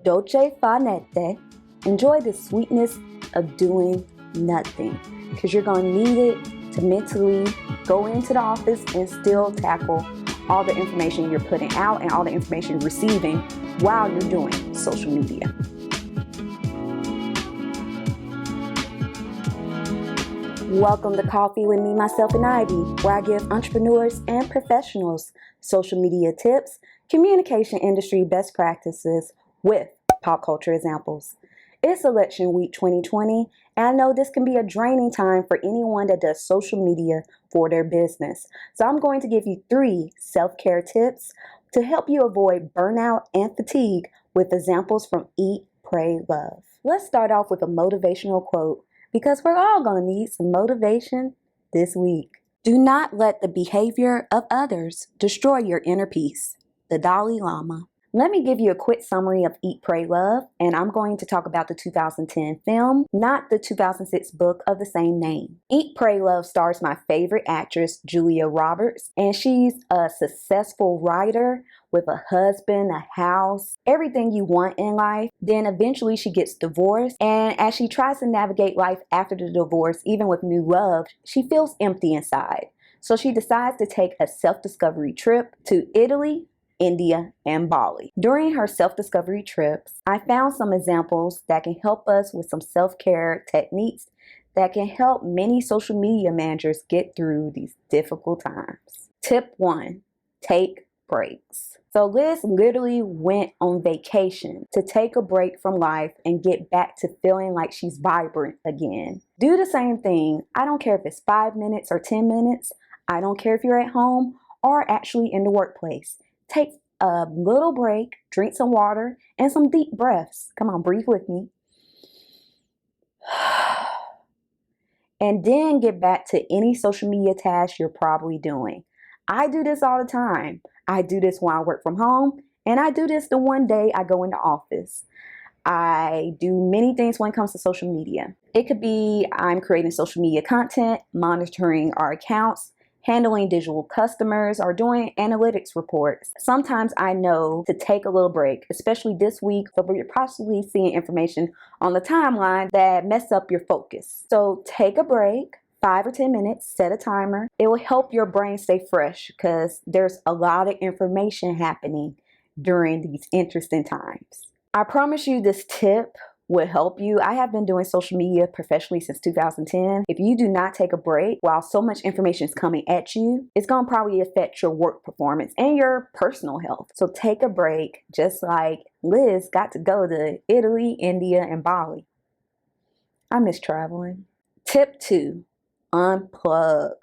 Dolce fa niente. Enjoy the sweetness of doing nothing, because you're going to need it to mentally go into the office and still tackle all the information you're putting out and all the information you're receiving while you're doing social media. Welcome to Coffee with Me, Myself, and Ivy, where I give entrepreneurs and professionals social media tips, communication industry best practices with pop culture examples. It's election week 2020, and I know this can be a draining time for anyone that does social media for their business. So I'm going to give you 3 self-care tips to help you avoid burnout and fatigue with examples from Eat, Pray, Love. Let's start off with a motivational quote, because we're all going to need some motivation this week. Do not let the behavior of others destroy your inner peace. The Dalai Lama. Let me give you a quick summary of Eat, Pray, Love, and I'm going to talk about the 2010 film, not the 2006 book of the same name. Eat, Pray, Love stars my favorite actress, Julia Roberts, and she's a successful writer with a husband, a house, everything you want in life. Then eventually she gets divorced, and as she tries to navigate life after the divorce, even with new love, she feels empty inside. So she decides to take a self-discovery trip to Italy, India, and Bali. During her self-discovery trips, I found some examples that can help us with some self-care techniques that can help many social media managers get through these difficult times. Tip 1, take breaks. So Liz literally went on vacation to take a break from life and get back to feeling like she's vibrant again. Do the same thing. I don't care if it's 5 minutes or 10 minutes. I don't care if you're at home or actually in the workplace. Take a little break, drink some water, and some deep breaths. Come on, breathe with me. And then get back to any social media task you're probably doing. I do this all the time. I do this when I work from home, and I do this the one day I go into office. I do many things when it comes to social media. It could be I'm creating social media content, monitoring our accounts, handling digital customers, or doing analytics reports. Sometimes I know to take a little break, especially this week, so you're possibly seeing information on the timeline that mess up your focus. So take a break, 5 or 10 minutes, set a timer. It will help your brain stay fresh because there's a lot of information happening during these interesting times. I promise you this tip will help you. I have been doing social media professionally since 2010. If you do not take a break while so much information is coming at you, it's going to probably affect your work performance and your personal health. So take a break, just like Liz got to go to Italy, India, and Bali. I miss traveling. Tip 2, unplug.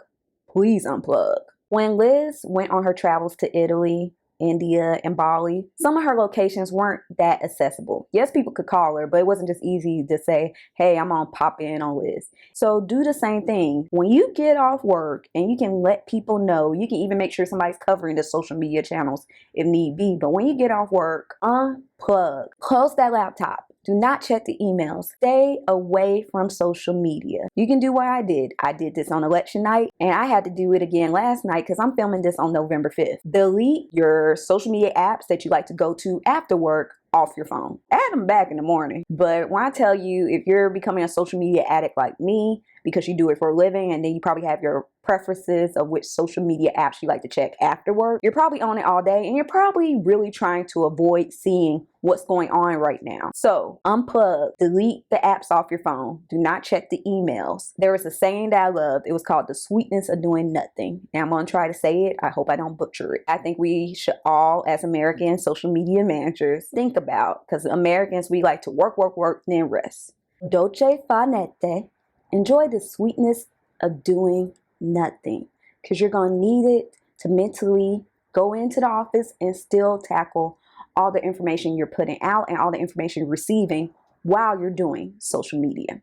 Please unplug. When Liz went on her travels to Italy, India, and Bali, some of her locations weren't that accessible. Yes, people could call her, but it wasn't just easy to say, hey, I'm gonna pop in on Liz. So do the same thing. When you get off work and you can let people know, you can even make sure somebody's covering the social media channels if need be, but when you get off work, unplug. Close that laptop. Do not check the emails. Stay away from social media. You can do what I did. I did this on election night, and I had to do it again last night because I'm filming this on November 5th. Delete your social media apps that you like to go to after work off your phone. Add them back in the morning. But when I tell you, if you're becoming a social media addict like me, because you do it for a living, and then you probably have your preferences of which social media apps you like to check after work, you're probably on it all day, and you're probably really trying to avoid seeing what's going on right now. So unplug, delete the apps off your phone. Do not check the emails. There was a saying that I loved. It was called the sweetness of doing nothing. And I'm going to try to say it. I hope I don't butcher it. I think we should all, as American social media managers, think about, because Americans, we like to work, work, work, then rest. Dolce fa niente. Enjoy the sweetness of doing nothing, because you're going to need it to mentally go into the office and still tackle all the information you're putting out and all the information you're receiving while you're doing social media.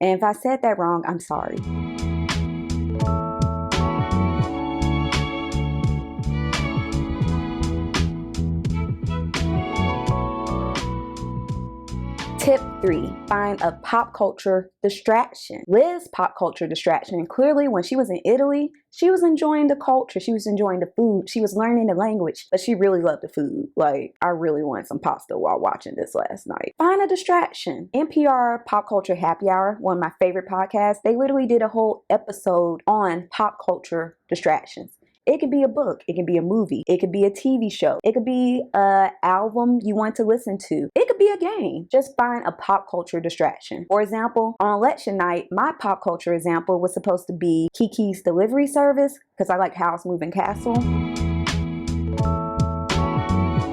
And if I said that wrong, I'm sorry. Tip 3, find a pop culture distraction. Liz's pop culture distraction, clearly when she was in Italy, she was enjoying the culture, she was enjoying the food, she was learning the language, but she really loved the food. Like, I really wanted some pasta while watching this last night. Find a distraction. NPR Pop Culture Happy Hour, one of my favorite podcasts, they literally did a whole episode on pop culture distractions. It could be a book, it could be a movie, it could be a TV show, it could be an album you want to listen to, it could be a game. Just find a pop culture distraction. For example, on election night, my pop culture example was supposed to be Kiki's Delivery Service, because I like House Moving Castle.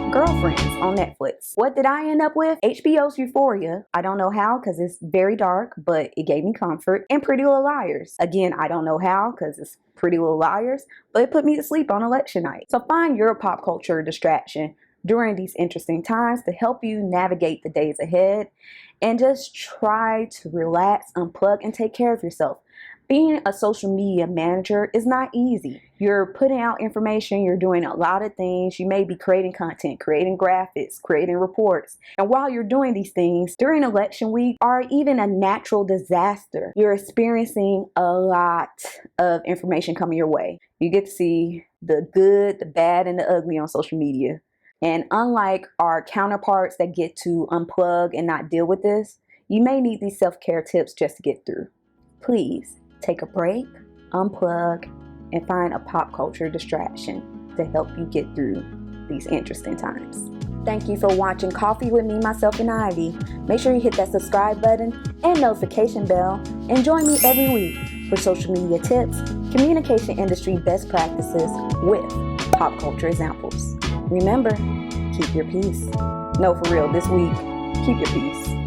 Girlfriends on Netflix. What did I end up with? HBO's Euphoria. I don't know how because it's very dark, but it gave me comfort. And Pretty Little Liars. Again, I don't know how because it's Pretty Little Liars, but it put me to sleep on election night. So find your pop culture distraction during these interesting times to help you navigate the days ahead, and just try to relax, unplug, and take care of yourself. Being a social media manager is not easy. You're putting out information, you're doing a lot of things. You may be creating content, creating graphics, creating reports. And while you're doing these things, during election week or even a natural disaster, you're experiencing a lot of information coming your way. You get to see the good, the bad, and the ugly on social media. And unlike our counterparts that get to unplug and not deal with this, you may need these self-care tips just to get through. Please take a break, unplug, and find a pop culture distraction to help you get through these interesting times. Thank you for watching Coffee with Me, Myself, and Ivy. Make sure you hit that subscribe button and notification bell, and join me every week for social media tips, communication industry best practices with pop culture examples. Remember, keep your peace. No, for real, this week, keep your peace.